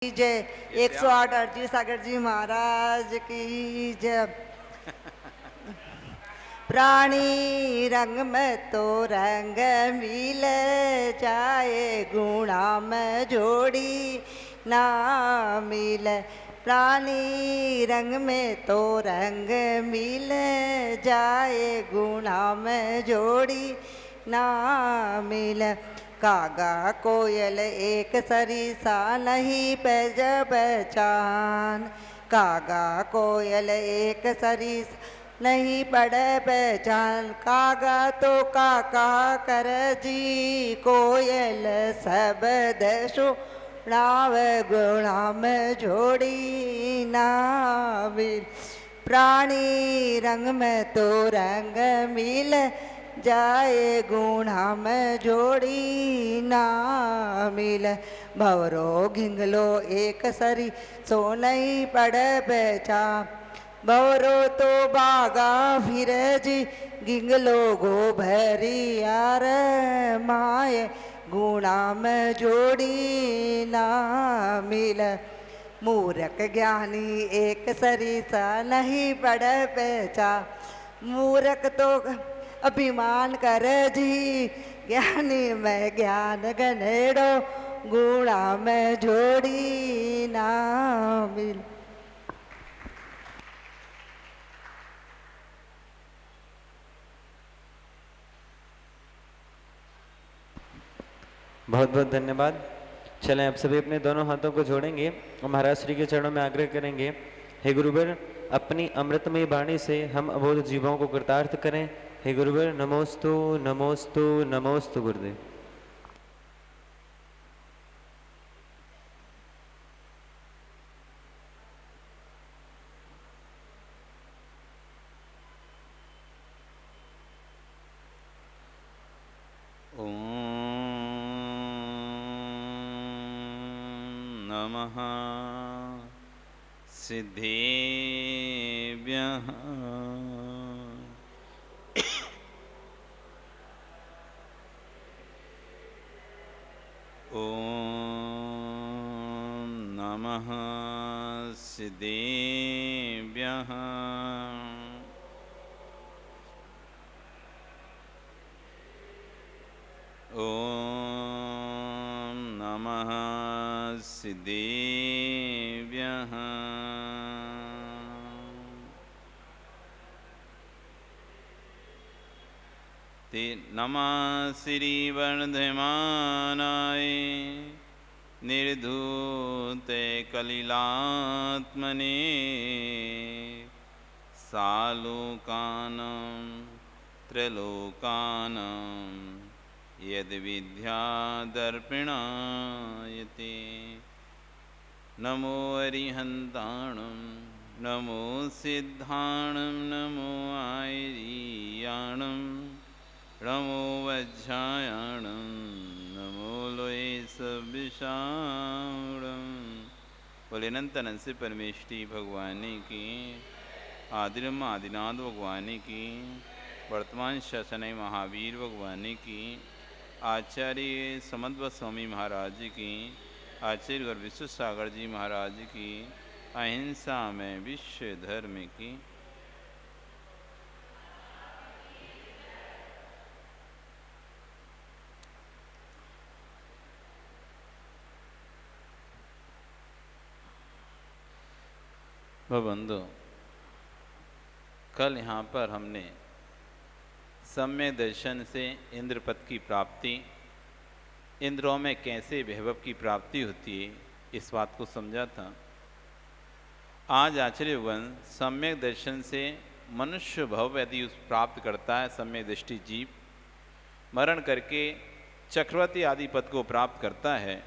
जय 108 अर्जी सागर जी महाराज की जय। प्राणी रंग में तो रंग मिल जाए, गुणा में जोड़ी ना मिले। प्राणी रंग में तो रंग मिल जाए, गुणा में जोड़ी ना मिले। कागा कोयल एक सरिसा नहीं पैज पहचान, कागा कोयल एक सरिसा नहीं पड़े पहचान। कागा तो काका कर जी, कोयल सब देशो नाव, गुणा में जोड़ी ना मिल। प्राणी रंग में तो रंग मिल जाए, गुणा में जोड़ी ना मिल। भवरो घिंगलो एक सरी सो नहीं पड़े पहचान, भवरो तो बागा फिर जी गिंगलो गो भरी यार माए, गुणा में जोड़ी ना मिल। मूर्ख ज्ञानी एक सरिसा नहीं पड़े पहचान, मूर्ख तो अभिमान करे जी, ज्ञानी में ज्ञान गनेड़ो, गुणा में जोड़ी ना मिल। बहुत बहुत धन्यवाद। चलें आप सभी अपने दोनों हाथों को जोड़ेंगे और महाराज श्री के चरणों में आग्रह करेंगे, हे गुरुवर अपनी अमृतमयी वाणी से हम अबोध जीवों को कृतार्थ करें। हे गुरुवर नमोस्तु नमोस्तु नमोस्तु गुरुदेव। नमः सिद्धेभ्यः ॐ नमः सिद्धेभ्यः ॐ नमः सिद्धेभ्यः ते नमः श्रीवर्धमानाय निर्धूते कलिलात्मने सालोकानं त्रैलोकानं यद्विद्यादर्पिणायते। नमो अरिहन्ताणं नमो सिद्धाणं नमो आयर्याणं नमो वज्रायणं नमो लोये सविशाणं। बोले अनंत अनंत से परमेष्टि भगवान की, आदिरम आदिनाथ भगवान की, वर्तमान शासन महावीर भगवान की, आचार्य समद्व स्वामी महाराज की, आचार्य गुरु विश्व सागर जी महाराज की, अहिंसा में विश्व धर्म की। बंधु, कल यहाँ पर हमने सम्यक दर्शन से इंद्रपद की प्राप्ति, इंद्रों में कैसे वैभव की प्राप्ति होती है, इस बात को समझा था। आज आचार्यगण सम्यक दर्शन से मनुष्य भव यदि उस प्राप्त करता है, सम्यक दृष्टि जीव मरण करके चक्रवर्ती आदि पद को प्राप्त करता है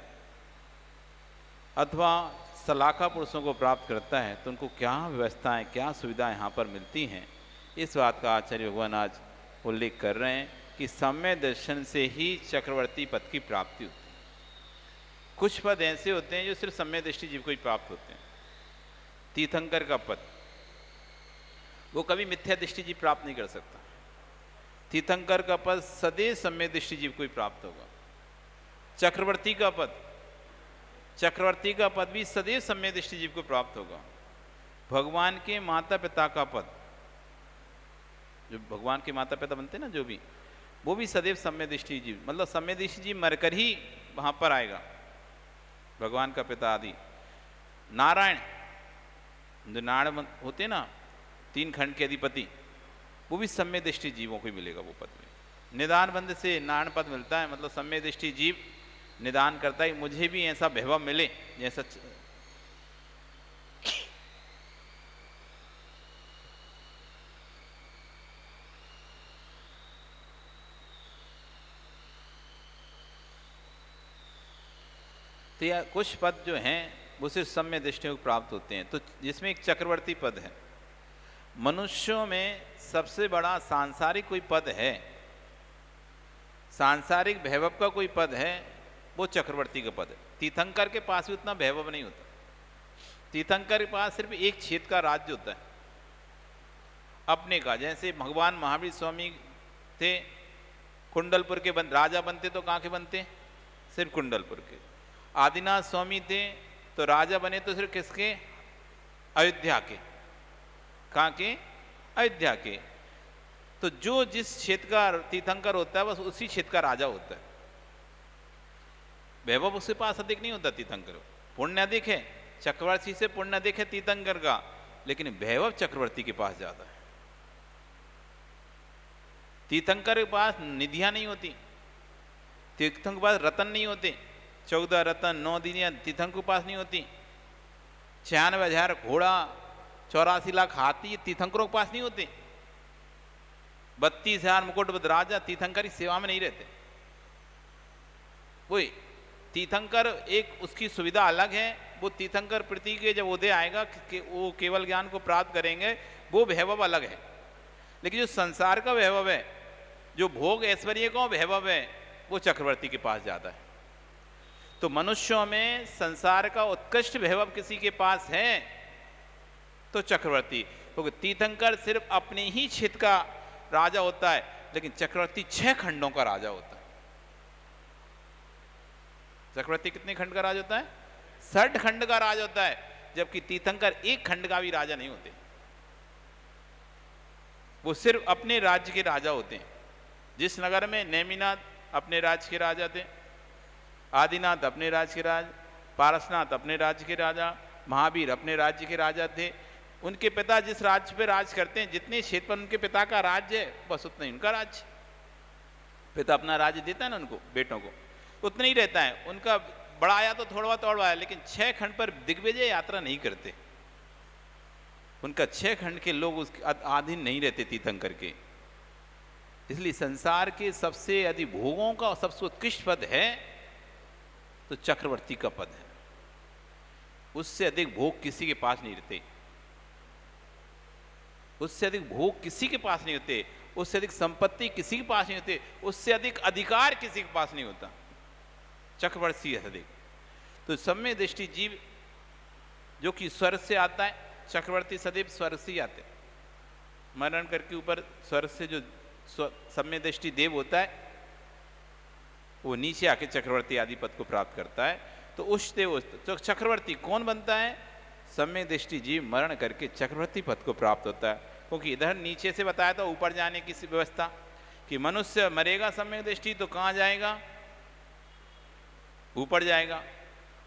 अथवा सलाखा पुरुषों को प्राप्त करता है, तो उनको क्या व्यवस्थाएं, क्या सुविधाएं यहाँ पर मिलती हैं, इस बात का आचार्य भगवान आज उल्लेख कर रहे हैं कि सम्यक दर्शन से ही चक्रवर्ती पद की प्राप्ति होती है। कुछ पद ऐसे होते हैं जो सिर्फ सम्यक दृष्टि जीव को ही प्राप्त होते हैं। तीर्थंकर का पद वो कभी मिथ्या दृष्टि जीव प्राप्त नहीं कर सकता। तीर्थंकर का पद सदैव सम्यक दृष्टि जीव को ही प्राप्त होगा। चक्रवर्ती का पद चक्रवर्ती का पद भी सदैव सम्य दृष्टि जीव को प्राप्त होगा। भगवान के माता पिता का पद, जो भगवान के माता पिता बनते हैं ना, जो भी, वो भी सदैव सम्य दृष्टि जीव, मतलब सम्य दृष्टि जीव मरकर ही वहां पर आएगा। भगवान का पिता आदि नारायण, जो नारायण होते हैं ना, 3 खंड के अधिपति, वो भी सम्य दृष्टि जीवों को ही मिलेगा वो पद में। निदान बंद से नारायण पद मिलता है, मतलब सम्य दृष्टि जीव निदान करता है मुझे भी ऐसा वैभव मिले जैसा। तो यह कुछ पद जो हैं वो सिर्फ सम्य दृष्टियों को प्राप्त होते हैं। तो जिसमें एक चक्रवर्ती पद है, मनुष्यों में सबसे बड़ा सांसारिक कोई पद है, सांसारिक वैभव का कोई पद है, वो चक्रवर्ती का पद है। तीर्थंकर के पास भी उतना वैभव नहीं होता। तीर्थंकर के पास सिर्फ एक क्षेत्र का राज्य होता है अपने का। जैसे भगवान महावीर स्वामी थे, कुंडलपुर के राजा बनते तो कहाँ के बनते? सिर्फ कुंडलपुर के। आदिनाथ स्वामी थे तो राजा बने तो सिर्फ किसके? अयोध्या के। कहाँ के? अयोध्या के। तो जो जिस क्षेत्र का तीर्थंकर होता है बस उसी क्षेत्र का राजा होता है। वैभव उसके पास अधिक नहीं होता तीर्थंकर। पुण्य अधिक है, चक्रवर्ती से पुण्य अधिक है तीर्थंकर का, लेकिन वैभव चक्रवर्ती के पास ज्यादा है। तीर्थंकर के पास निधियां नहीं होती, तीर्थंकर के पास रतन नहीं होते। 14 रतन 9 दिनियां तीर्थंकर के पास नहीं होती। 96,000 घोड़ा, 84 लाख हाथी तीर्थंकरों के पास नहीं होते। 32,000 मुकुटबद्ध राजा तीर्थंकर की सेवा में नहीं रहते। वही तीर्थंकर एक उसकी सुविधा अलग है। वो तीर्थंकर प्रति के जब उदय आएगा कि वो केवल ज्ञान को प्राप्त करेंगे, वो वैभव अलग है। लेकिन जो संसार का वैभव है, जो भोग ऐश्वर्य का वैभव है, वो चक्रवर्ती के पास ज्यादा है। तो मनुष्यों में संसार का उत्कृष्ट वैभव किसी के पास है तो चक्रवर्ती। क्योंकि तीर्थंकर सिर्फ अपने ही क्षेत्र का राजा होता है, लेकिन चक्रवर्ती 6 खंडों का राजा होता है। चक्रवर्ती कितने खंड का राजा होता है? 60 खंड का राजा होता है, जबकि तीर्थंकर 1 खंड का भी राजा नहीं होते। वो सिर्फ अपने राज्य के राजा होते हैं। जिस नगर में नेमिनाथ अपने राज्य के राजा थे, आदिनाथ अपने राज्य के राजा, पारसनाथ अपने राज्य के राजा, महावीर अपने राज्य के राजा थे। उनके पिता जिस राज्य पे राज करते हैं, जितने क्षेत्र पर उनके पिता का राज्य है, बस उतना ही उनका राज्य। पिता अपना राज्य देता है ना उनको, बेटों को, उतना ही रहता है। उनका बढ़ाया तो थोड़ा बहुत और बढ़ाया, लेकिन 6 खंड पर दिग्विजय यात्रा नहीं करते। उनका 6 खंड के लोग उसके अधीन नहीं रहते तीर्थंकर के। इसलिए संसार के सबसे अधिक भोगों का सबसे उत्कृष्ट पद है तो चक्रवर्ती का पद है। उससे अधिक भोग किसी के पास नहीं रहते, उससे अधिक भोग किसी के पास नहीं होते, उससे अधिक संपत्ति किसी के पास नहीं होते, उससे अधिक अधिकार किसी के पास नहीं होता। चक्रवर्ती है अधिक। तो सम्य दृष्टि जीव जो कि स्वर्ग से आता है, चक्रवर्ती सदैव स्वर्ग से आते हैं। मरण करके ऊपर स्वर्ग से जो सम्य दृष्टि देव होता है, वो नीचे आके चक्रवर्ती आदि पद को प्राप्त करता है। तो उष्टे तो चक्रवर्ती कौन बनता है? सम्य दृष्टि जीव मरण करके चक्रवर्ती पद को प्राप्त होता है। क्योंकि इधर नीचे से बताया था ऊपर जाने की व्यवस्था कि मनुष्य मरेगा सम्य दृष्टि तो कहाँ जाएगा? ऊपर जाएगा।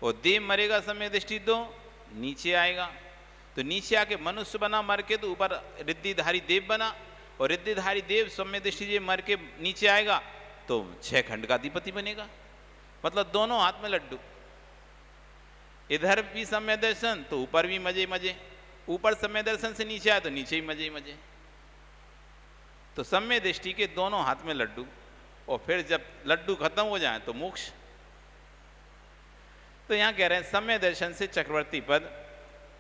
और देव मरेगा सम्य दृष्टि तो नीचे आएगा। तो नीचे आके मनुष्य बना मर के, तो ऊपर रिद्धिधारी देव बना, और रिद्धिधारी देव सम्य दृष्टि जीव मर के नीचे आएगा तो 6 खंड का अधिपति बनेगा। मतलब दोनों हाथ में लड्डू। इधर भी सम्य दर्शन तो ऊपर भी मजे मजे, ऊपर सम्य दर्शन से नीचे आए तो नीचे ही मजे मजे। तो सम्य दृष्टि के दोनों हाथ में लड्डू, और फिर जब लड्डू खत्म हो जाए तो मोक्ष। तो यहां कह रहे हैं सम्य दर्शन से चक्रवर्ती पद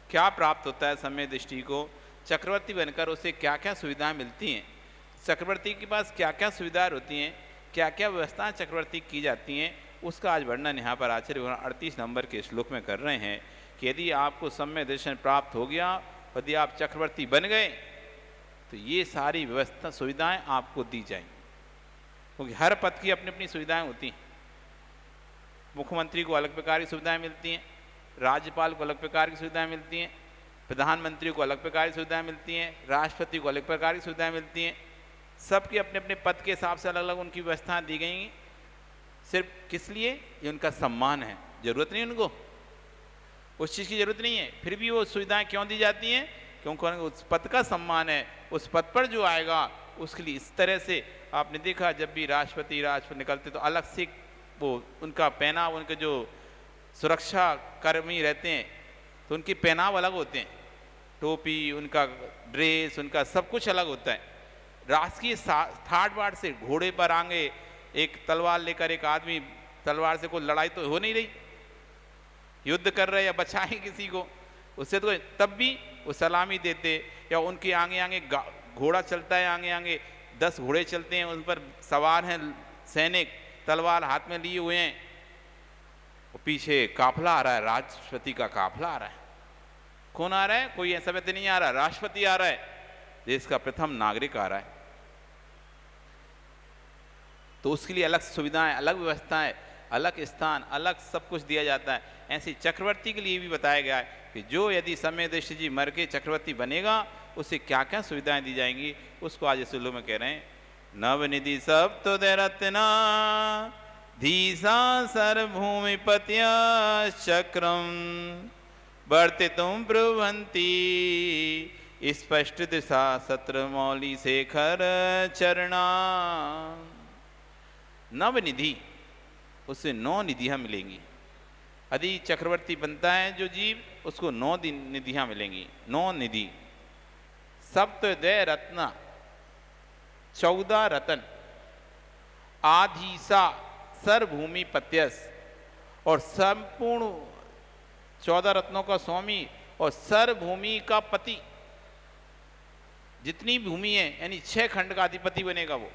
क्या प्राप्त होता है सम्य दृष्टि को, चक्रवर्ती बनकर उसे क्या क्या सुविधाएं मिलती हैं, चक्रवर्ती के पास क्या क्या सुविधाएं होती हैं, क्या क्या व्यवस्थाएं चक्रवर्ती की जाती हैं, उसका आज वर्णन यहाँ पर आचार्य 38 नंबर के श्लोक में कर रहे हैं कि यदि आपको सम्य दर्शन प्राप्त हो गया, यदि आप चक्रवर्ती बन गए, तो ये सारी व्यवस्था सुविधाएं आपको दी जाएंगी। क्योंकि हर पद की अपनी अपनी सुविधाएं होती हैं। मुख्यमंत्री को अलग प्रकार की सुविधाएं मिलती हैं, राज्यपाल को अलग प्रकार की सुविधाएं मिलती हैं, प्रधानमंत्री को अलग प्रकार की सुविधाएं मिलती हैं, राष्ट्रपति को अलग प्रकार की सुविधाएं मिलती हैं। सबके अपने अपने पद के हिसाब से अलग अलग उनकी व्यवस्थाएं दी गई हैं। सिर्फ किस लिए? ये उनका सम्मान है, जरूरत नहीं उनको, उस चीज़ की जरूरत नहीं है, फिर भी वो सुविधाएं क्यों दी जाती हैं? क्योंकि उस पद का सम्मान है, उस पद पर जो आएगा उसके लिए इस तरह से। आपने देखा जब भी राष्ट्रपति निकलते तो अलग से वो उनका पहनाव, उनके जो सुरक्षा कर्मी रहते हैं तो उनके पहनाव अलग होते हैं, टोपी, उनका ड्रेस, उनका सब कुछ अलग होता है। राजकीय ठाट बाट से घोड़े पर आगे एक तलवार लेकर एक आदमी, तलवार से कोई लड़ाई तो हो नहीं रही, युद्ध कर रहे या बचाए किसी को, उससे तो तब भी वो सलामी देते। या उनके आगे आगे घोड़ा चलता है, आगे आगे 10 घोड़े चलते हैं, उन पर सवार हैं सैनिक, तलवार हाथ में लिए हुए हैं, वो पीछे काफला आ रहा है, राष्ट्रपति का काफला आ रहा है। कौन आ रहा है? कोई ऐसा व्यक्ति नहीं आ रहा, राष्ट्रपति आ रहा है, देश का प्रथम नागरिक आ रहा है। तो उसके लिए अलग सुविधाएं, अलग व्यवस्थाएं, अलग स्थान, अलग सब कुछ दिया जाता है। ऐसे चक्रवर्ती के लिए भी बताया गया है कि जो यदि सम्यदृष्टि जी मर के चक्रवर्ती बनेगा उसे क्या क्या सुविधाएं दी जाएंगी, उसको आज इस श्लोक में कह रहे हैं। नवनिधि सप्तोदय रत्ना धीसा सर्वभूमिपत्य चक्रम वर्तितुम ब्रुवन्ति स्पष्ट दिशा सत्र मौली शेखर चरणा। नवनिधि, उससे 9 निधियां मिलेंगी। यदि चक्रवर्ती बनता है जो जीव, उसको 9 निधियां मिलेंगी, 9 निधि। सप्तोदय रत्न, 14 रतन, आधीसा सर्वभूमि पत्यस, और संपूर्ण 14 रत्नों का स्वामी और सर्वभूमि का पति, जितनी भूमि है यानी 6 खंड का अधिपति बनेगा वो।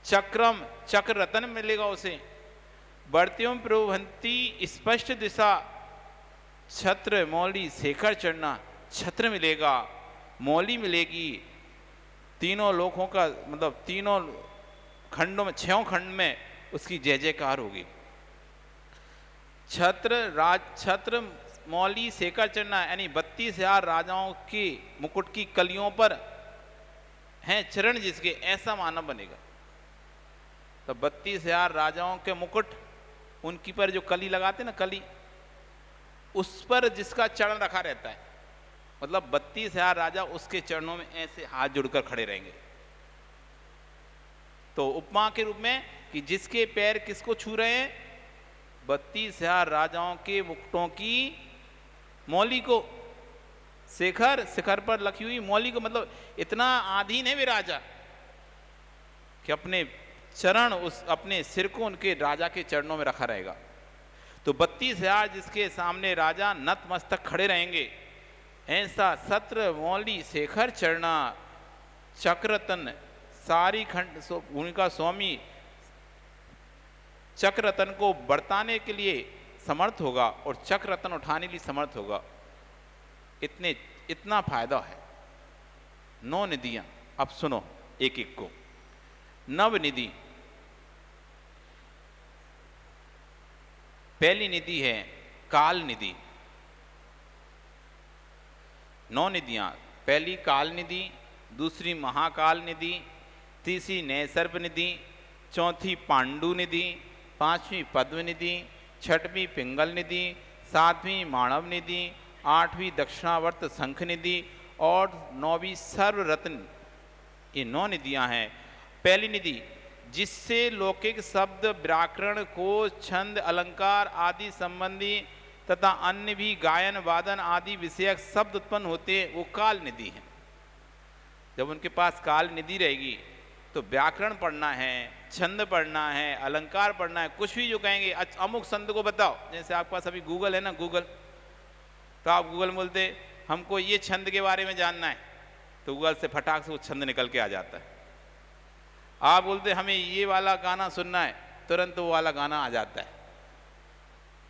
चक्रम, चक्र रतन मिलेगा उसे। वर्त्यों प्रभंती स्पष्ट दिशा, छत्र मौली शेखर चढ़ना, छत्र मिलेगा, मौली मिलेगी, तीनों लोकों का मतलब तीनों खंडों में, 6 खंड में उसकी जय जयकार होगी। छत्र मौली शेखर चढ़ना यानी 32,000 राजाओं के मुकुट की कलियों पर हैं चरण जिसके, ऐसा मानव बनेगा। तो 32,000 राजाओं के मुकुट, उनकी पर जो कली लगाते ना, कली, उस पर जिसका चरण रखा रहता है, मतलब 32,000 राजा उसके चरणों में ऐसे हाथ जुड़कर खड़े रहेंगे। तो उपमा के रूप में कि जिसके पैर किसको छू रहे हैं? 32,000 राजाओं के मुकुटों की मौली को। शेखर, शिखर पर लखी हुई मौली को, मतलब इतना आधीन है वे राजा कि अपने चरण, उस अपने सिर को उनके राजा के चरणों में रखा रहेगा। तो 32,000 जिसके सामने राजा नतमस्तक खड़े रहेंगे, ऐसा सत्र मौली शेखर चरणा चक्ररतन, सारी खंड भूमि का स्वामी चक्ररतन को बरताने के लिए समर्थ होगा और चक्ररतन उठाने के लिए समर्थ होगा। इतना फायदा है। 9 निधियां, अब सुनो एक एक को। नवनिधि, पहली निधि है काल निधि। 9 निधियां, पहली काल निधि, दूसरी महाकाल निधि, तीसरी नैसर्प निधि, चौथी पांडु निधि, 5वीं पद्म निधि, 6वीं पिंगल निधि, 7वीं मानव निधि, 8वीं दक्षिणावर्त शंख निधि और 9वीं सर्वरत्न। ये 9 निधियां हैं। पहली निधि जिससे लौकिक शब्द, व्याकरण, कोश, छंद, अलंकार आदि संबंधी तथा अन्य भी गायन वादन आदि विषयक शब्द उत्पन्न होते हैं, वो काल निधि है। जब उनके पास काल निधि रहेगी तो व्याकरण पढ़ना है, छंद पढ़ना है, अलंकार पढ़ना है, कुछ भी जो कहेंगे अमुक संत को बताओ। जैसे आपके पास अभी गूगल है ना, गूगल, तो आप गूगल बोलते हमको ये छंद के बारे में जानना है, तो गूगल से फटाक से वो छंद निकल के आ जाता है। आप बोलते हमें ये वाला गाना सुनना है, तुरंत वो वाला गाना आ जाता है।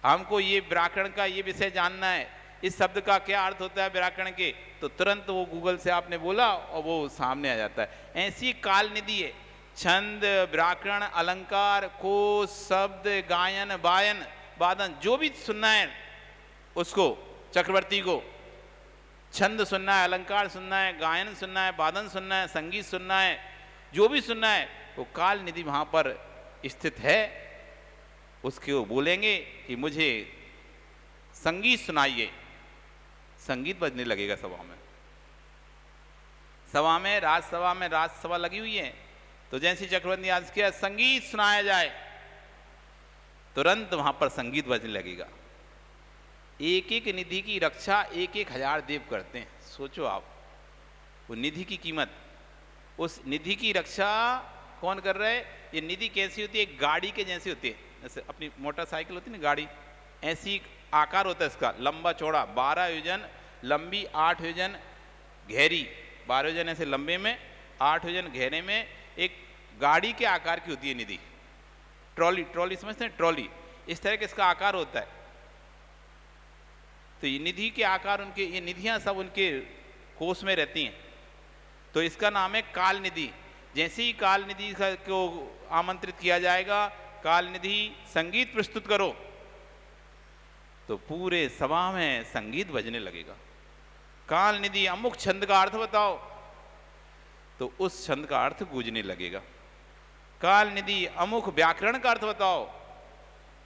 हमको ये व्याकरण का ये विषय जानना है, इस शब्द का क्या अर्थ होता है व्याकरण के, तो तुरंत वो गूगल से आपने बोला और वो सामने आ जाता है। ऐसी काल निधि है। छंद, व्याकरण, अलंकार, कोश, शब्द, गायन, वायन वादन जो भी सुनना है उसको, चक्रवर्ती को छंद सुनना है, अलंकार सुनना है, गायन सुनना है, वादन सुनना है, संगीत सुनना है, जो भी सुनना है वो काल निधि वहां पर स्थित है। उसके वो बोलेंगे कि मुझे संगीत सुनाइए, संगीत बजने लगेगा सभा में। सभा में राजसभा लगी हुई है, तो जैसे चक्रवर्ती आज किया संगीत सुनाया जाए, तुरंत वहां पर संगीत बजने लगेगा। एक एक निधि की रक्षा 1,000 देव करते हैं। सोचो आप, वो निधि की कीमत, उस निधि की रक्षा कौन कर रहा है? ये निधि कैसी होती है? एक गाड़ी के जैसी होती है, जैसे अपनी मोटरसाइकिल होती है ना गाड़ी, ऐसी आकार होता है इसका, लंबा चौड़ा 12 योजन लंबी, 8 योजन गहरी, 12 योजन ऐसे लंबे में, 8 योजन गहरे में, एक गाड़ी के आकार की होती है निधि। ट्रॉली समझते हैं? ट्रॉली, इस तरह का इसका आकार होता है। तो ये निधि के आकार, उनके ये निधियां सब उनके कोष में रहती हैं, तो इसका नाम है काल निधि। जैसे ही काल निधि को आमंत्रित किया जाएगा, काल निधि संगीत प्रस्तुत करो, तो पूरे सभा में संगीत बजने लगेगा। काल निधि अमुक छंद का अर्थ बताओ, तो उस छंद का अर्थ गूंजने लगेगा। काल निधि अमुक व्याकरण का अर्थ बताओ,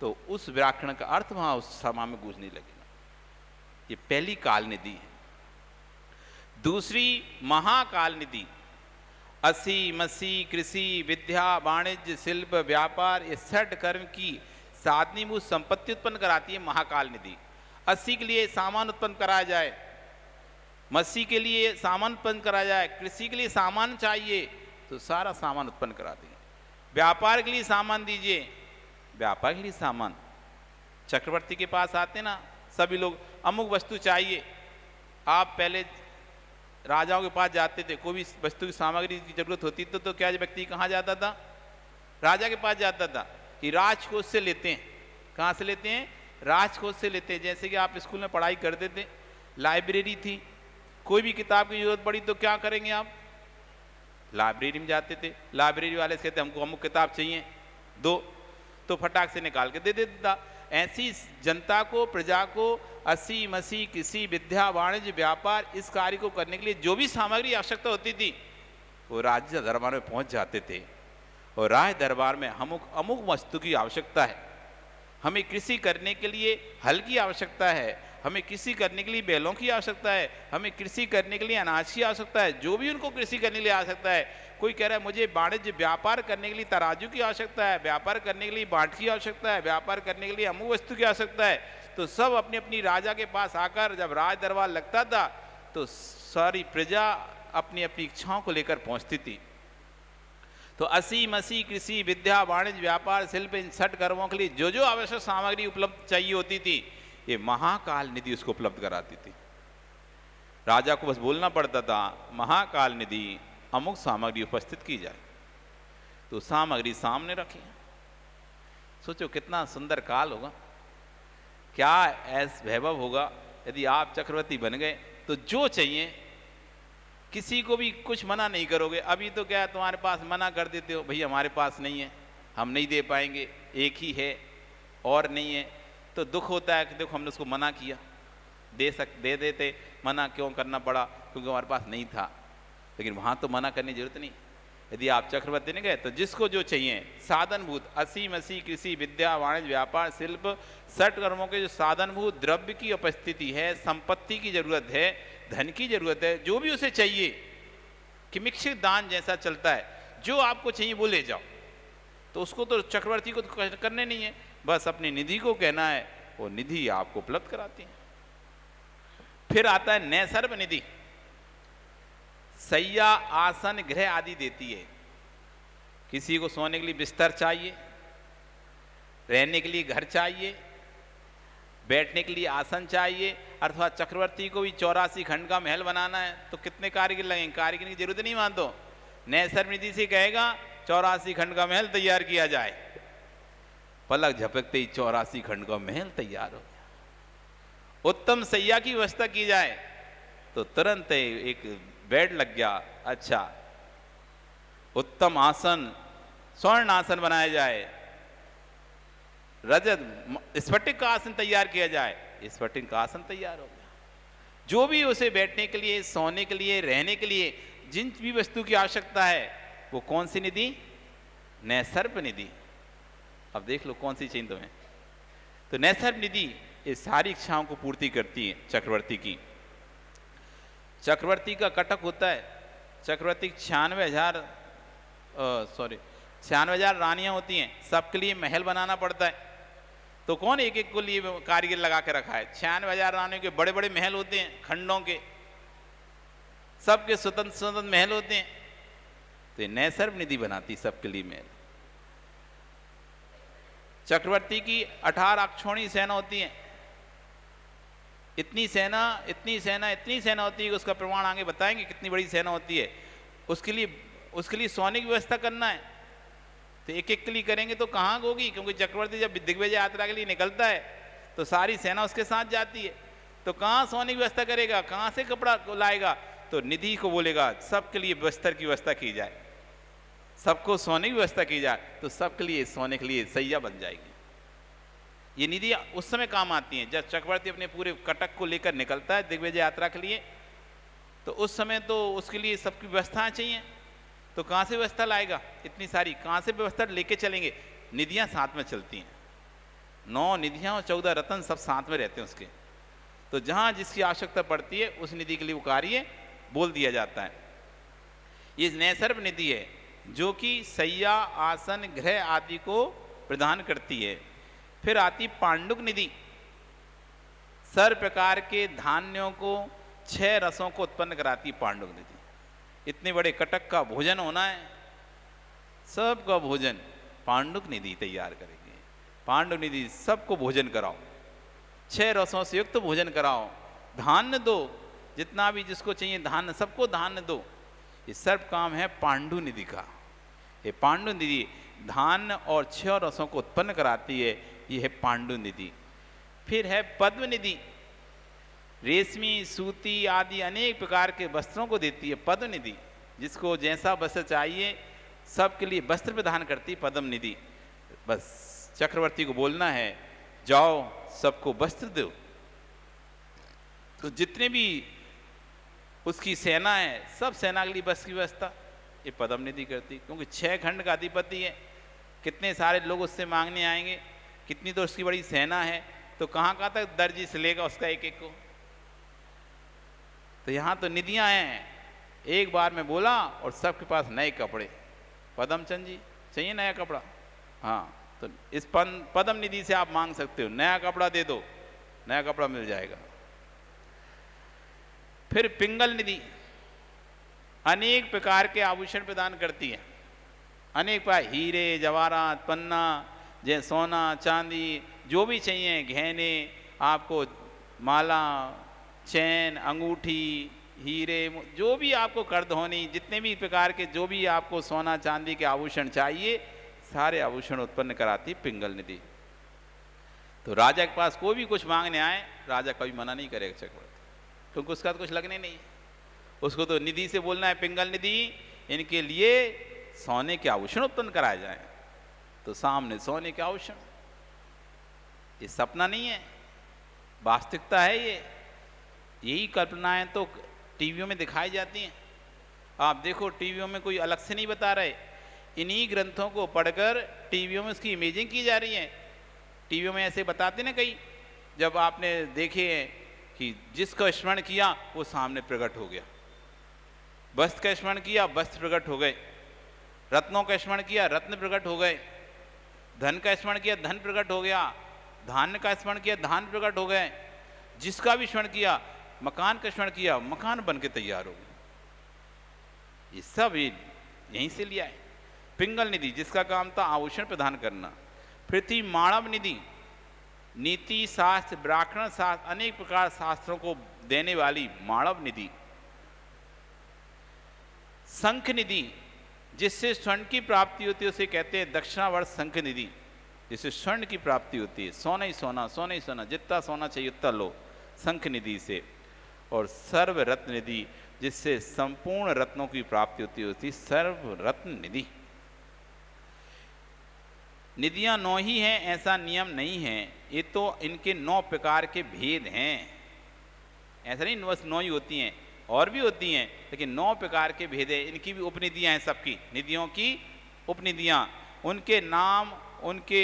तो उस व्याकरण का अर्थ वहां उस सभा में गूंजने लगेगा। ये पहली काल निधि है। दूसरी महाकाल निधि, असी मसी कृषि विद्या वाणिज्य शिल्प व्यापार, ये 6 कर्म की साधनीभूत संपत्ति उत्पन्न कराती है महाकाल निधि। 80 के लिए सामान उत्पन्न कराया जाए, मसी के लिए सामान उत्पन्न कराया जाए, कृषि के लिए सामान चाहिए तो सारा सामान उत्पन्न करा देंगे, व्यापार के लिए सामान दीजिए, व्यापार के लिए सामान। चक्रवर्ती के पास आते ना सभी लोग, अमुक वस्तु चाहिए, आप पहले राजाओं के पास जाते थे, कोई भी वस्तु की सामग्री की जरूरत होती तो क्या व्यक्ति कहाँ जाता था? राजा के पास जाता था कि राजकोष से लेते हैं। कहाँ से लेते हैं? राजकोष से लेते हैं। जैसे कि आप स्कूल में पढ़ाई करते थे, लाइब्रेरी थी, कोई भी किताब की जरूरत पड़ी तो क्या करेंगे आप? लाइब्रेरी में जाते थे, लाइब्रेरी वाले से कहते हमको अमुक किताब चाहिए, दो, तो फटाक से निकाल के दे देता। ऐसी जनता को, प्रजा को असी मसी कृषि विद्या वाणिज्य व्यापार, इस कार्य को करने के लिए जो भी सामग्री आवश्यकता होती थी वो राज्य दरबार में पहुंच जाते थे। और राज दरबार में अमुक अमुक वस्तु की आवश्यकता है, हमें कृषि करने के लिए हल की आवश्यकता है, हमें कृषि करने के लिए बैलों की आवश्यकता है, हमें कृषि करने के लिए अनाज की आवश्यकता है, जो भी उनको कृषि करने के लिए आवश्यकता है। कोई कह रहा है मुझे वाणिज्य व्यापार करने के लिए तराजू की आवश्यकता है, व्यापार करने के लिए बाट की आवश्यकता है, व्यापार करने के लिए अमुक वस्तु की आवश्यकता है, तो सब अपनी अपनी राजा के पास आकर जब राज दरबार लगता था तो सारी प्रजा अपनी अपनी इच्छाओं को लेकर पहुंचती थी। तो असी मसी कृषि विद्या वाणिज्य व्यापार शिल्प, इन 6 कर्मों के लिए जो जो आवश्यक सामग्री उपलब्ध चाहिए होती थी, ये महाकाल निधि उसको उपलब्ध कराती थी। राजा को बस बोलना पड़ता था महाकाल निधि अमुक सामग्री उपस्थित की जाए, तो सामग्री सामने रखी। सोचो कितना सुंदर काल होगा, क्या ऐसा वैभव होगा यदि आप चक्रवर्ती बन गए तो जो चाहिए किसी को भी कुछ मना नहीं करोगे। अभी तो क्या है, तुम्हारे पास मना कर देते हो, भई हमारे पास नहीं है, हम नहीं दे पाएंगे, एक ही है और नहीं है, तो दुख होता है कि देखो हमने उसको मना किया, दे देते, मना क्यों करना पड़ा? क्योंकि हमारे पास नहीं था। लेकिन वहाँ तो मना करने की जरूरत नहीं। यदि आप चक्रवर्ती ने गए तो जिसको जो चाहिए साधनभूत, असी मसी कृषि विद्या वाणिज्य व्यापार शिल्प, 6 कर्मों के जो साधनभूत द्रव्य की उपस्थिति है, संपत्ति की जरूरत है, धन की जरूरत है, जो भी उसे चाहिए, कि मिक्षित दान जैसा चलता है, जो आपको चाहिए वो ले जाओ। तो उसको तो चक्रवर्ती को तो करने नहीं है, बस अपनी निधि को कहना है, वो निधि आपको उपलब्ध कराती है। फिर आता है नैसर्व निधि, सैया आसन गृह आदि देती है। किसी को सोने के लिए बिस्तर चाहिए, रहने के लिए घर चाहिए, बैठने के लिए आसन चाहिए, अथवा चक्रवर्ती को भी 84 खंड का महल बनाना है तो कितने कारीगर लगेंगे? कारीगर की जरूरत नहीं मान दो, नैसर्व निधि से कहेगा 84 खंड का महल तैयार किया जाए, पलक झपकते ही 84 खंड का महल तैयार हो गया। उत्तम सैया की व्यवस्था की जाए तो तुरंत एक बेड लग गया। अच्छा, उत्तम आसन, स्वर्ण आसन बनाया जाए रजत स्फटिक का आसन तैयार किया जाए, स्फटिक का आसन तैयार हो गया। जो भी उसे बैठने के लिए, सोने के लिए, रहने के लिए जिन भी वस्तु की आवश्यकता है, वो कौन सी निधि? नैसर्प निधि। अब देख लो कौन सी चाहिए तुम्हें। तो नैसर्प निधि ये सारी इच्छाओं को पूर्ति करती है चक्रवर्ती की। चक्रवर्ती का कटक होता है, चक्रवर्ती 96,000 रानियां होती हैं, सबके लिए महल बनाना पड़ता है। तो कौन एक एक को लिए कारीगर लगा के रखा है? 96,000 रानियों के बड़े बड़े महल होते हैं, खंडों के, सबके स्वतंत्र स्वतंत्र महल होते हैं। तो नैसर्प निधि बनाती सबके लिए महल। चक्रवर्ती की 18 अक्षौणी सेना होती है। इतनी सेना होती है, उसका प्रमाण आगे बताएंगे कितनी बड़ी सेना होती है। उसके लिए सोने की व्यवस्था करना है, तो एक एक के लिए करेंगे तो कहाँ होगी, क्योंकि चक्रवर्ती जब दिग्विजय यात्रा के लिए निकलता है तो सारी सेना उसके साथ जाती है। तो कहाँ सोने की व्यवस्था करेगा, कहाँ से कपड़ा लाएगा? तो निधि को बोलेगा सबके लिए बस्तर की व्यवस्था की जाए, सबको सोने की व्यवस्था की जाए, तो सबके लिए सोने के लिए सैया बन जाएगी। ये निधि उस समय काम आती हैं जब चक्रवर्ती अपने पूरे कटक को लेकर निकलता है दिग्विजय यात्रा के लिए। तो उस समय तो उसके लिए सबकी व्यवस्थाएं चाहिए, तो कहाँ से व्यवस्था लाएगा? इतनी सारी कहाँ से व्यवस्था लेके चलेंगे? निधियाँ साथ में चलती हैं, 9 निधियाँ और 14 रत्न सब साथ में रहते हैं उसके। तो जहाँ जिसकी आवश्यकता पड़ती है उस निधि के लिए वो कार्य बोल दिया जाता है। ये नैसर्प निधि है जो कि सैया, आसन, गृह आदि को प्रदान करती है। फिर आती पांडुक निधि, सर प्रकार के धान्यों को 6 रसों को उत्पन्न कराती पांडुक निधि। इतने बड़े कटक का भोजन होना है, सबका भोजन पांडुक निधि तैयार करेगी। पांडुक निधि सबको भोजन कराओ, 6 रसों से युक्त भोजन कराओ, धान्य दो, जितना भी जिसको चाहिए धान्य सबको धान्य दो। ये सर्व काम है पांडु निधि का। ये पांडु निधि धान्य और 6 रसों को उत्पन्न कराती है, ये है पांडु निधि। फिर है पद्म निधि, रेशमी, सूती आदि अनेक प्रकार के वस्त्रों को देती है पद्म निधि। जिसको जैसा वस्त्र चाहिए सबके लिए वस्त्र प्रदान करती पद्म निधि। बस चक्रवर्ती को बोलना है जाओ सबको वस्त्र दो। तो जितने भी उसकी सेना है सब सेना के लिए वस्त्र की व्यवस्था ये पद्म निधि करती, क्योंकि 6 खंड का अधिपति है, कितने सारे लोग उससे मांगने आएंगे, कितनी तो उसकी बड़ी सेना है, तो कहाँ कहाँ तक दर्जी से लेगा उसका एक एक को। तो यहाँ तो निधियाँ हैं, एक बार में बोला और सबके पास नए कपड़े। पद्मचंद जी चाहिए नया कपड़ा? हाँ, तो इस पद्म निधि से आप मांग सकते हो, नया कपड़ा दे दो, नया कपड़ा मिल जाएगा। फिर पिंगल निधि अनेक प्रकार के आभूषण प्रदान करती है, अनेक प्रकार, हीरे जवाहरात पन्ना, जैसे सोना चांदी जो भी चाहिए, गहने आपको, माला, चैन, अंगूठी, हीरे, जो भी आपको करधौनी, जितने भी प्रकार के जो भी आपको सोना चांदी के आभूषण चाहिए सारे आभूषण उत्पन्न कराती पिंगल निधि। तो राजा के पास कोई भी कुछ मांगने आए राजा कभी मना नहीं करेगा चक्रवर्ती, क्योंकि उसका तो कुछ लगने नहीं है। उसको तो निधि से बोलना है पिंगल निधि इनके लिए सोने के आभूषण उत्पन्न कराए जाए, तो सामने सोने के आभूषण। ये सपना नहीं है, वास्तविकता है। यही कल्पनाएं तो टीवियों में दिखाई जाती हैं। आप देखो टीवियों में कोई अलग से नहीं बता रहे, इन्हीं ग्रंथों को पढ़कर टीवियों में उसकी इमेजिंग की जा रही है। टीवियों में ऐसे बताते ना कई, जब आपने देखे कि जिसका स्मरण किया वो सामने प्रकट हो गया, वस्त्र का स्मरण किया वस्त्र प्रकट हो गए, रत्नों का स्मरण किया रत्न प्रकट हो गए, धन का स्मरण किया धन प्रकट हो गया, धान्य का स्मरण किया धान प्रकट हो गए, जिसका भी स्मरण किया, मकान का स्मरण किया मकान बन के तैयार हो गए। ये सब यहीं से लिया है। पिंगल निधि जिसका काम था आभूषण प्रदान करना। फिर थी माणव निधि, नीति शास्त्र व्याकरण शास्त्र अनेक प्रकार शास्त्रों को देने वाली माणव निधि। शंख निधि जिससे स्वर्ण की प्राप्ति होती है उसे कहते हैं दक्षिणावर्त शंख निधि, जिससे स्वर्ण की प्राप्ति होती है, सोना ही सोना, सोना ही सोना, जितना सोना चाहिए उतना लो, शंख निधि से। और सर्व रत्न निधि जिससे संपूर्ण रत्नों की प्राप्ति होती है सर्व रत्न निधि। निधियां 9 ही हैं ऐसा नियम नहीं है, ये तो इनके 9 प्रकार के भेद हैं। ऐसा नहीं बस 9 ही होती हैं, और भी होती हैं, लेकिन 9 प्रकार के भेद है। इनकी भी उपनिधियां हैं, सबकी निधियों की उपनिधियां, उनके नाम, उनके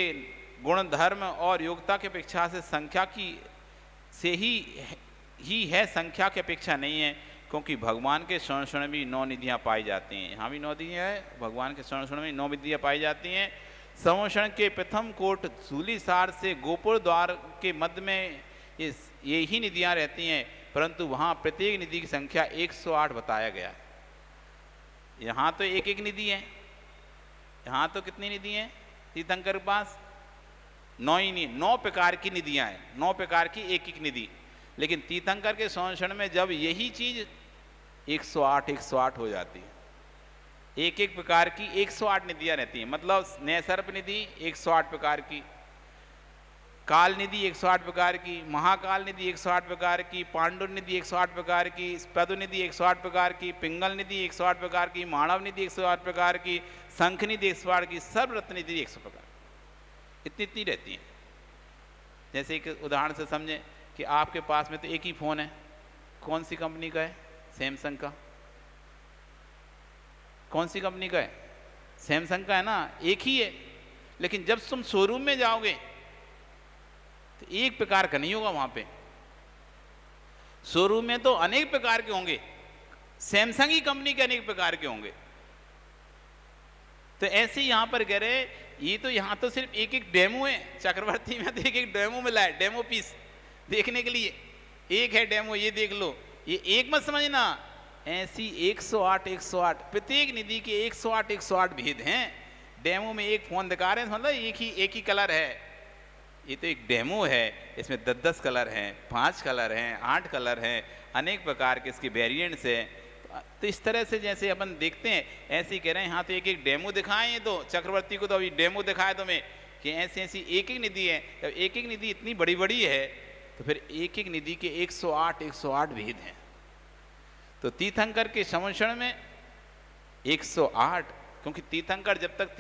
गुण धर्म और योग्यता की अपेक्षा से संख्या की से ही है, संख्या की अपेक्षा नहीं है। क्योंकि भगवान के शरण में भी 9 निधियां पाई जाती हैं, यहाँ भी 9 निधियां है, भगवान के शरण में 9 निधियां पाई जाती हैं। संवत्सरण के प्रथम कोट सूलीसार से गोपुर द्वार के मध्य में ये ही निधियां रहती हैं, परंतु वहाँ प्रत्येक निधि की संख्या 108 बताया गया है। यहाँ तो एक एक निधि है, यहाँ तो कितनी निधि हैं तीर्थंकर के पास? 9 ही नहीं, 9 प्रकार की निधियां हैं, 9 प्रकार की एक एक निधि। लेकिन तीर्थंकर के संवत्सरण में जब यही चीज 108 हो जाती है, एक एक प्रकार की 108 निधियां रहती हैं। मतलब नैसर्प निधि 108 प्रकार की, काल निधि 108 प्रकार की, महाकाल निधि 108 प्रकार की, पांडुर निधि 108 प्रकार की, स्पदु निधि 108 प्रकार की, पिंगल निधि 108 प्रकार की, मानव निधि 108 प्रकार की, शंख निधि 108 की, सर्वरत्न निधि 100 प्रकार, इतनी रहती हैं। जैसे एक उदाहरण से समझें कि आपके पास में तो एक ही फ़ोन है, कौन सी कंपनी का है? सैमसंग का। कौन सी कंपनी का है? सैमसंग का है ना, एक ही है। लेकिन जब तुम शोरूम में जाओगे तो एक प्रकार का नहीं होगा वहां पे। शोरूम में तो अनेक प्रकार के होंगे, सैमसंग ही कंपनी के अनेक प्रकार के होंगे। तो ऐसे ही यहां पर कह रहे, ये तो यहां तो सिर्फ एक एक डेमो है, चक्रवर्ती में तो एक एक डेमो मिला है, डेमो पीस देखने के लिए एक है डेमो, ये देख लो। ये एक मत समझना, ऐसी 108 प्रत्येक निधि के 108 भेद हैं। डेमो में एक फोन दिखा रहे हैं, मतलब एक ही कलर है। ये तो एक डेमो है, इसमें 10 कलर हैं, 5 कलर हैं, 8 कलर हैं, अनेक प्रकार के इसके वेरिएंट्स हैं। तो इस तरह से जैसे अपन देखते हैं, ऐसे ही कह रहे हैं यहाँ तो एक एक डेमो दिखाएं। ये तो चक्रवर्ती को तो अभी डेमो दिखाया तुम्हें कि ऐसी एक एक निधि है। जब एक एक निधि इतनी बड़ी बड़ी है तो फिर एक एक निधि के 108 भेद हैं। तो तीर्थंकर के संवत्सर में 108, क्योंकि तीर्थंकर जब तक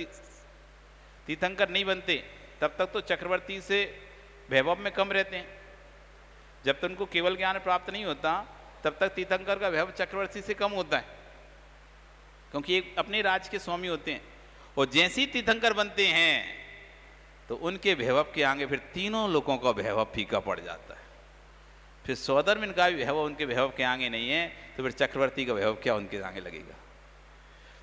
तीर्थंकर नहीं बनते तब तक तो चक्रवर्ती से वैभव में कम रहते हैं। जब तक उनको केवल ज्ञान प्राप्त नहीं होता तब तक तीर्थंकर का वैभव चक्रवर्ती से कम होता है, क्योंकि एक अपने राज्य के स्वामी होते हैं। और जैसे ही तीर्थंकर बनते हैं तो उनके वैभव के आगे फिर तीनों लोगों का वैभव फीका पड़ जाता है। फिर सौधर्म का भी वैभव उनके वैभव के आगे नहीं है, तो फिर चक्रवर्ती का वैभव क्या उनके आगे लगेगा।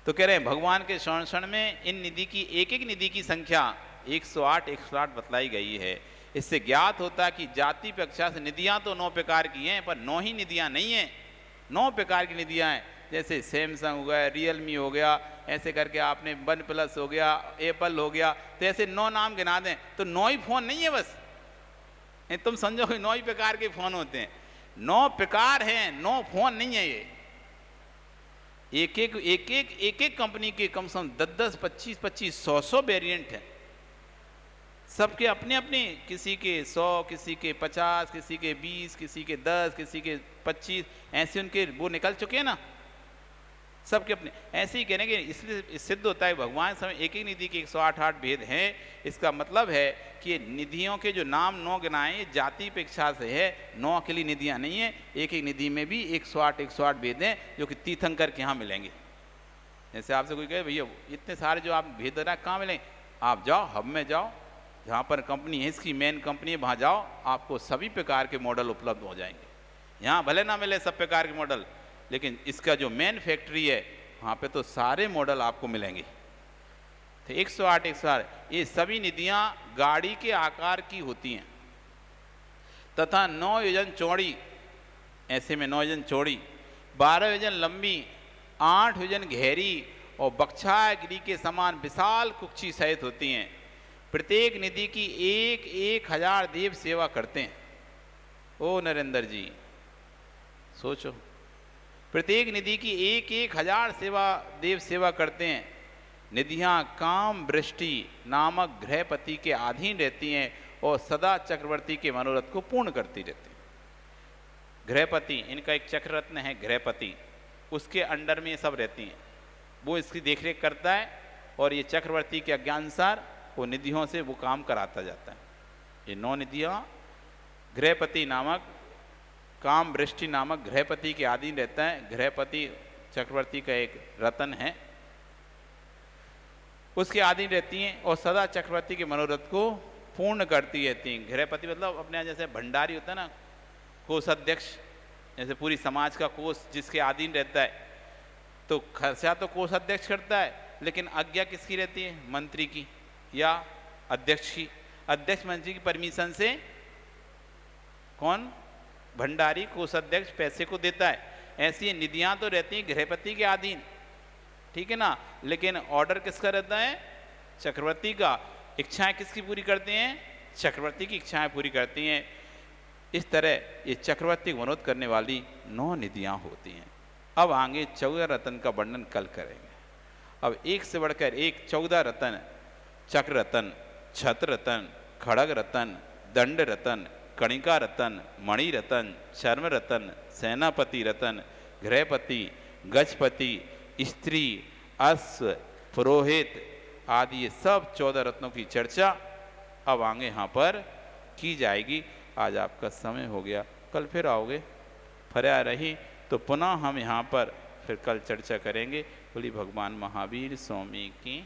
तो कह रहे हैं भगवान के शरण में इन निधि की एक एक निधि की संख्या 108 बतलाई गई है। इससे ज्ञात होता है कि जाति पेक्षा से निधियां तो 9 प्रकार की हैं, पर 9 ही निधियां नहीं हैं, 9 प्रकार की निधियां हैं। जैसे सैमसंग हो गया, रियलमी हो गया, ऐसे करके आपने वन प्लस हो गया, एप्पल हो गया, तो ऐसे 9 नाम गिना दें तो 9 ही फोन नहीं है बस। तुम समझो कि 9 ही प्रकार के फोन होते हैं, 9 प्रकार हैं, 9 फोन नहीं है ये। एक एक कंपनी के कम से कम 10, 25, 100 वेरिएंट हैं। सबके अपने अपने, किसी के 100, किसी के 50, किसी के 20, किसी के 10, किसी के 25, ऐसे उनके वो निकल चुके हैं ना, सबके अपने। ऐसे ही कहने के इसलिए सिद्ध होता है भगवान समय एक एक निधि के 108 भेद हैं। इसका मतलब है कि निधियों के जो नाम 9 गिनाए ये जाति पेक्षा से है, 9 अकेली निधियां नहीं है। एक एक निधि में भी 108 भेद हैं जो कि तीर्थंकर के यहाँ मिलेंगे। जैसे आपसे कोई कहे भैया इतने सारे जो आप भेद रहे कहाँ मिलेंगे, आप जाओ हब में जाओ, जहाँ पर कंपनी है इसकी मेन कंपनी है, वहाँ जाओ, आपको सभी प्रकार के मॉडल उपलब्ध हो जाएंगे। यहाँ भले ना मिले सब प्रकार के मॉडल, लेकिन इसका जो मेन फैक्ट्री है वहाँ पे तो सारे मॉडल आपको मिलेंगे। तो 108 ये सभी निधियाँ गाड़ी के आकार की होती हैं तथा 9 योजन चौड़ी, ऐसे में 9 योजन चौड़ी, 12 योजन लंबी, 8 योजन गहरी और बख्शागिरी के समान विशाल कुक्षी सहित होती हैं। प्रत्येक निधि की 1,000 देव सेवा करते हैं। ओ नरेंद्र जी सोचो, प्रत्येक निधि की 1,000 देव सेवा करते हैं। निधियां काम वृष्टि नामक गृहपति के अधीन रहती हैं और सदा चक्रवर्ती के मनोरथ को पूर्ण करती रहती हैं। गृहपति, इनका एक चक्ररत्न है गृहपति, उसके अंडर में ये सब रहती हैं, वो इसकी देखरेख करता है और ये चक्रवर्ती के आज्ञानुसार वो निधियों से वो काम कराता जाता है। ये 9 निधियाँ गृहपति नामक, काम वृष्टि नामक गृहपति के अधीन रहता है। गृहपति चक्रवर्ती का एक रतन है, उसके अधीन रहती हैं और सदा चक्रवर्ती के मनोरथ को पूर्ण करती रहती हैं। गृहपति मतलब अपने यहाँ जैसे भंडारी होता है ना, कोषाध्यक्ष, जैसे पूरी समाज का कोष जिसके अधीन रहता है, तो खर्चा तो कोषाध्यक्ष करता है, लेकिन आज्ञा किसकी रहती है? मंत्री की या अध्यक्ष की। अध्यक्ष मंत्री की परमिशन से कौन? भंडारी कोषाध्यक्ष पैसे को देता है। ऐसी निधियां तो रहती हैं गृहपति के अधीन, ठीक है ना, लेकिन ऑर्डर किसका रहता है? चक्रवर्ती का। इच्छाएं किसकी पूरी करते हैं? चक्रवर्ती की इच्छाएं पूरी करती हैं। इस तरह ये चक्रवर्ती को विनोद करने वाली 9 निधियां होती हैं। अब आगे 14 रतन का वर्णन कल करेंगे। अब एक से बढ़कर एक 14 रतन, चक्र रतन, छत्र रतन, खड़ग रतन, दंड रतन, कणिका रतन, मणि रतन, चर्म रतन, सेनापति रतन, गृहपति, गजपति, स्त्री, अश्व, पुरोहित आदि ये सब 14 रत्नों की चर्चा अब आगे यहाँ पर की जाएगी। आज आपका समय हो गया, कल फिर आओगे, फरिया रही तो पुनः हम यहाँ पर फिर कल चर्चा करेंगे। बोली भगवान महावीर स्वामी की